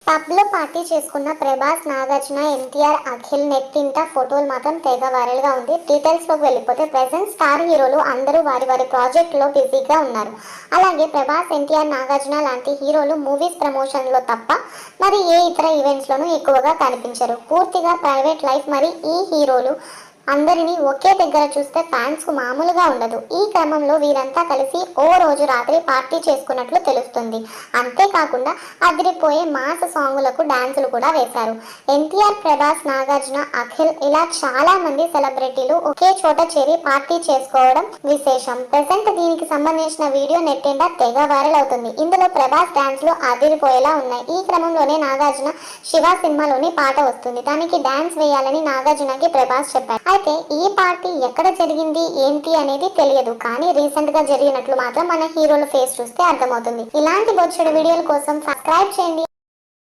Pub లో party చేసుకున్న ప్రభాస్, నాగార్జున, ఎన్టీఆర్, అఖిల్ నెట్టింట ఫోటోలు మాత్రం తెగ వైరల్ గా ఉంది. డీటెయిల్స్ లోకి వెళ్ళిపోతే ప్రెసెంట్ స్టార్ హీరోలు అందరూ వారి వారి ప్రాజెక్ట్ లో బిజీగా ఉన్నారు. అలాగే ప్రభాస్, ఎన్టీఆర్, నాగార్జున లాంటి హీరోలు మూవీస్ ప్రమోషన్ లో తప్ప మరి ఏ ఇతర ఈవెంట్స్ లోనూ ఎక్కువగా కనిపించరు. పూర్తిగా ప్రైవేట్ లైఫ్. మరి ఈ హీరోలు అందరినీ ఒకే దగ్గర చూస్తే ఫ్యాన్స్ కు మామూలుగా ఉండదు. ఈ క్రమంలో వీరంతా కలిసి ఓ రోజు రాత్రి పార్టీ చేసుకున్నట్లు తెలుస్తుంది. అంతేకాకుండా అదిరిపోయే మాస్ సాంగులకు డాన్సులు కూడా వేశారు. ఎన్టీఆర్, ప్రభాస్, నాగార్జున, అఖిల్ ఇలా చాలా మంది సెలబ్రిటీలు ఒకే చోట చేరి పార్టీ చేసుకోవడం విశేషం. ప్రెసెంట్ దీనికి సంబంధించిన వీడియో నెట్టింట తెగ వైరల్ అవుతుంది. ఇందులో ప్రభాస్ డాన్స్లు అదిరిపోయేలా ఉన్నాయి. ఈ క్రమంలోనే నాగార్జున శివ సినిమాలోని పాట వస్తుంది. దానికి డాన్స్ వేయాలని నాగార్జునకి ప్రభాస్ చెప్పారు. అయితే ఈ పార్టీ ఎక్కడ జరిగింది ఏంటి అనేది తెలియదు. కానీ రీసెంట్ గా జరిగినట్లు మాత్రం మన హీరోల ఫేస్ చూస్తే అర్థమవుతుంది. ఇలాంటి బొచ్చడి వీడియోల కోసం సబ్స్క్రైబ్ చేయండి.